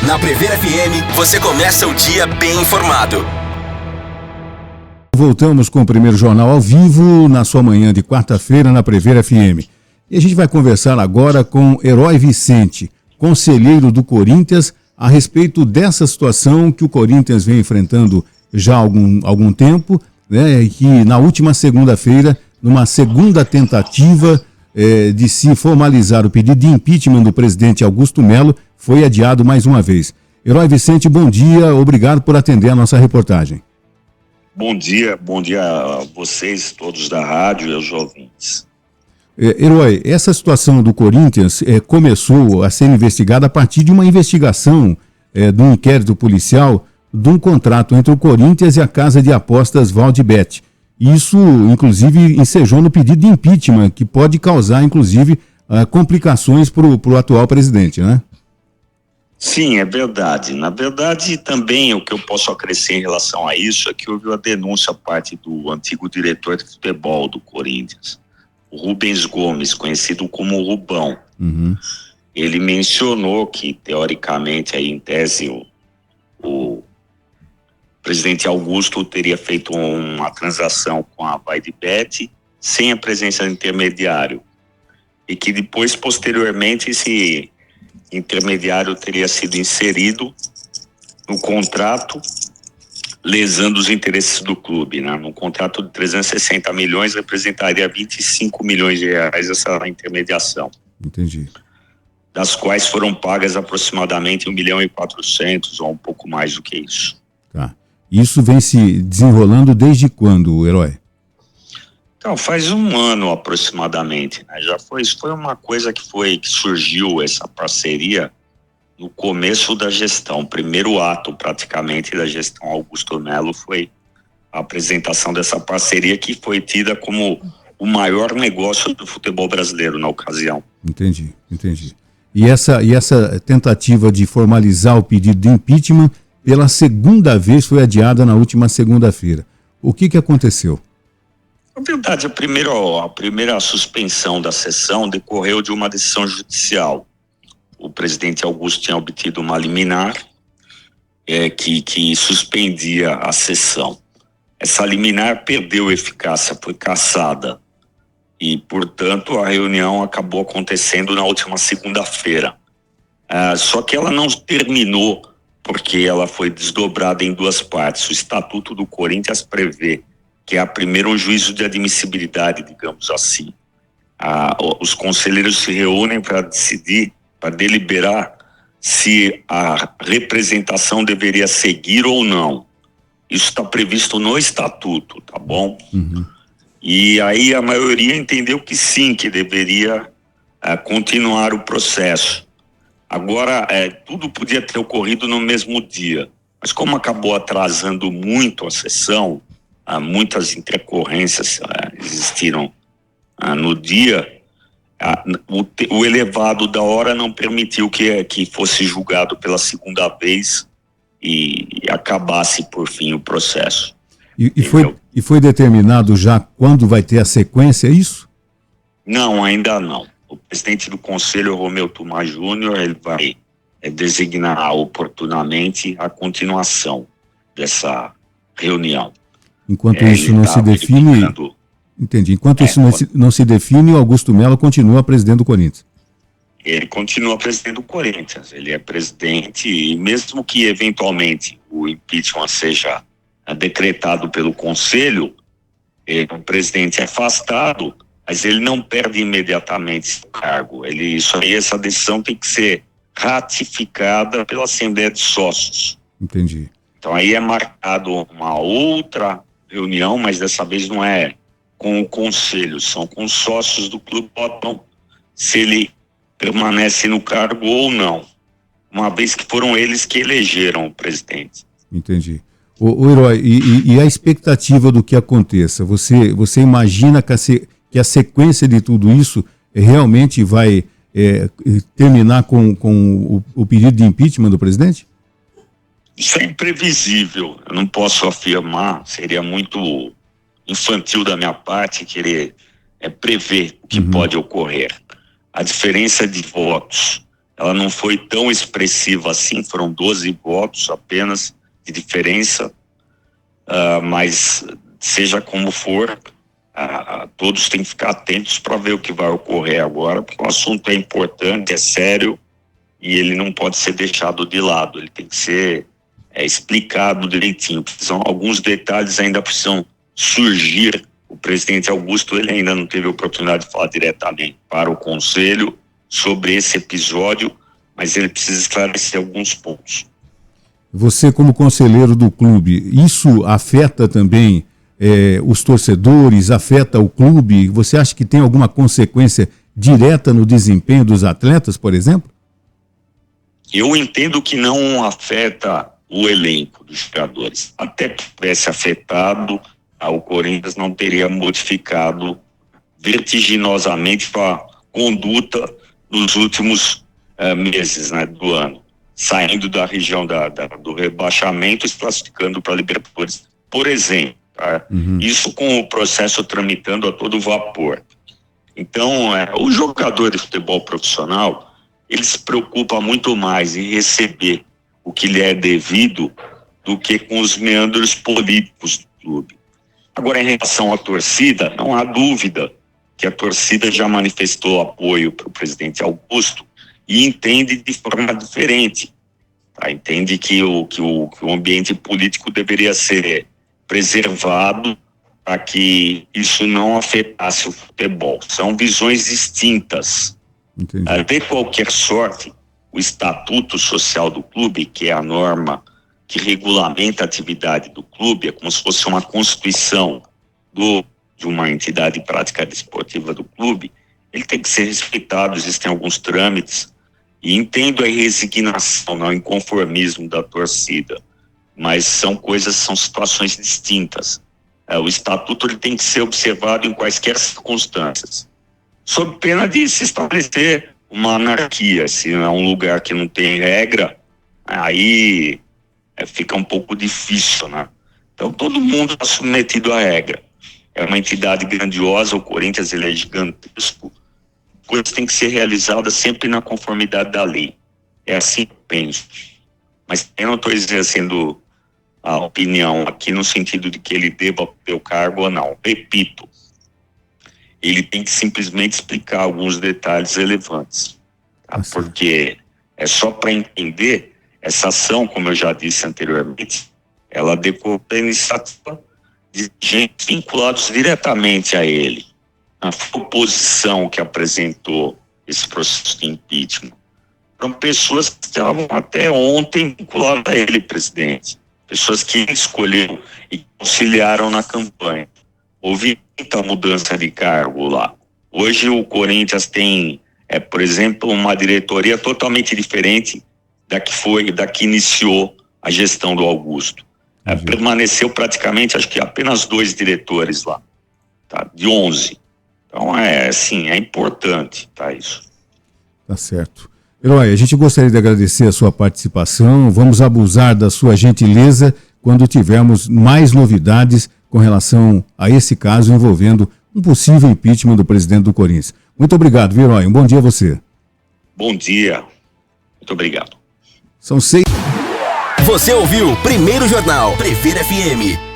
Na Prever FM, você começa o dia bem informado. Voltamos com o primeiro jornal ao vivo na sua manhã de quarta-feira na Prever FM. E a gente vai conversar agora com Herói Vicente, conselheiro do Corinthians, a respeito dessa situação que o Corinthians vem enfrentando já há algum tempo, né? E que na última segunda-feira, numa segunda tentativa de se formalizar o pedido de impeachment do presidente Augusto Melo, foi adiado mais uma vez. Herói Vicente, bom dia, obrigado por atender a nossa reportagem. Bom dia a vocês todos da rádio e aos ouvintes. Herói, essa situação do Corinthians começou a ser investigada a partir de uma investigação de um inquérito policial de um contrato entre o Corinthians e a casa de apostas Valdibet. Isso, inclusive, ensejou no pedido de impeachment, que pode causar, inclusive, complicações para o atual presidente, né? Sim, é verdade. Na verdade, também o que eu posso acrescer em relação a isso é que houve uma denúncia a parte do antigo diretor de futebol do Corinthians, o Rubens Gomes, conhecido como Rubão. Uhum. Ele mencionou que, teoricamente, aí, em tese, o presidente Augusto teria feito uma transação com a Valdibet sem a presença do intermediário e que depois, posteriormente, esse intermediário teria sido inserido no contrato, lesando os interesses do clube, né? No contrato de 360 milhões representaria 25 milhões de reais essa intermediação. Entendi. Das quais foram pagas aproximadamente 1.400.000 ou um pouco mais do que isso. Tá. Isso vem se desenrolando desde quando, Herói? Então, faz um ano aproximadamente, né? Foi uma coisa que surgiu essa parceria no começo da gestão. O primeiro ato praticamente da gestão Augusto Melo foi a apresentação dessa parceria que foi tida como o maior negócio do futebol brasileiro na ocasião. Entendi. E essa tentativa de formalizar o pedido de impeachment pela segunda vez foi adiada na última segunda-feira. O que aconteceu? Na verdade, a primeira suspensão da sessão decorreu de uma decisão judicial. O presidente Augusto tinha obtido uma liminar que suspendia a sessão. Essa liminar perdeu eficácia, foi cassada. E, portanto, a reunião acabou acontecendo na última segunda-feira. Só que ela não terminou porque ela foi desdobrada em duas partes. O Estatuto do Corinthians prevê que há primeiro um juízo de admissibilidade, digamos assim. Os conselheiros se reúnem para decidir, para deliberar se a representação deveria seguir ou não. Isso está previsto no Estatuto, tá bom? Uhum. E aí a maioria entendeu que sim, que deveria continuar o processo. Agora, tudo podia ter ocorrido no mesmo dia, mas como acabou atrasando muito a sessão, muitas intercorrências existiram no dia, o elevado da hora não permitiu que fosse julgado pela segunda vez e acabasse por fim o processo. E foi determinado já quando vai ter a sequência, é isso? Não, ainda não. O presidente do conselho, Romeu Thuma Júnior, ele vai designar oportunamente a continuação dessa reunião. Enquanto isso não se define... Entendi. Enquanto isso não se define, o Augusto Melo continua presidente do Corinthians. Ele continua presidente do Corinthians. Ele é presidente e mesmo que eventualmente o impeachment seja decretado pelo conselho, o presidente é afastado, mas ele não perde imediatamente o cargo. Essa decisão tem que ser ratificada pela Assembleia de Sócios. Entendi. Então aí é marcado uma outra reunião, mas dessa vez não é com o conselho, são com os sócios do clube, votam se ele permanece no cargo ou não, uma vez que foram eles que elegeram o presidente. Entendi. O Herói, e a expectativa do que aconteça? Você imagina que a sequência de tudo isso realmente vai terminar com o pedido de impeachment do presidente? Isso é imprevisível, eu não posso afirmar, seria muito infantil da minha parte querer prever o que pode ocorrer. A diferença de votos ela não foi tão expressiva assim, foram 12 votos apenas de diferença, mas seja como for, todos têm que ficar atentos para ver o que vai ocorrer agora, porque o assunto é importante, é sério, e ele não pode ser deixado de lado, ele tem que ser explicado direitinho. Alguns detalhes ainda precisam surgir. O presidente Augusto, ele ainda não teve a oportunidade de falar diretamente para o Conselho sobre esse episódio, mas ele precisa esclarecer alguns pontos. Você, como conselheiro do clube, isso afeta também os torcedores, afeta o clube? Você acha que tem alguma consequência direta no desempenho dos atletas, por exemplo? Eu entendo que não afeta o elenco dos jogadores. Até que tivesse afetado, o Corinthians não teria modificado vertiginosamente a conduta nos últimos meses, né, do ano, saindo da região do rebaixamento e se classificando para a Libertadores, por exemplo. Tá? Isso com o processo tramitando a todo vapor. Então, o jogador de futebol profissional, ele se preocupa muito mais em receber o que lhe é devido do que com os meandros políticos do clube. Agora, em relação à torcida, não há dúvida que a torcida já manifestou apoio para o presidente Augusto e entende de forma diferente. Tá? Entende que o ambiente político deveria ser preservado para que isso não afetasse o futebol. São visões distintas. De qualquer sorte, o Estatuto Social do Clube, que é a norma que regulamenta a atividade do clube, é como se fosse uma constituição de uma entidade prática desportiva do clube, ele tem que ser respeitado, existem alguns trâmites, e entendo a resignação, não, o inconformismo da torcida, mas são situações distintas. O Estatuto ele tem que ser observado em quaisquer circunstâncias, sob pena de se estabelecer uma anarquia. Se é um lugar que não tem regra, aí fica um pouco difícil, né? Então todo mundo está submetido à regra. É uma entidade grandiosa, o Corinthians ele é gigantesco, coisas têm que ser realizadas sempre na conformidade da lei. É assim que eu penso. Mas eu não estou exercendo a opinião aqui no sentido de que ele deva ter o cargo ou não. Repito, ele tem que simplesmente explicar alguns detalhes relevantes, tá? Porque é só para entender essa ação, como eu já disse anteriormente, ela decorre da iniciativa de gente vinculados diretamente a ele. A oposição que apresentou esse processo de impeachment foram pessoas que estavam até ontem vinculadas a ele, presidente. Pessoas que escolheram e auxiliaram na campanha. Houve muita mudança de cargo lá. Hoje o Corinthians tem, por exemplo, uma diretoria totalmente diferente da que iniciou a gestão do Augusto. Permaneceu praticamente, acho que apenas 2 diretores lá, tá? De 11. Então é importante, tá, isso. Tá certo. Herói, a gente gostaria de agradecer a sua participação. Vamos abusar da sua gentileza quando tivermos mais novidades com relação a esse caso envolvendo um possível impeachment do presidente do Corinthians. Muito obrigado, viu, Herói? Um bom dia a você. Bom dia. Muito obrigado. São 6. Você ouviu Primeiro Jornal Previr FM.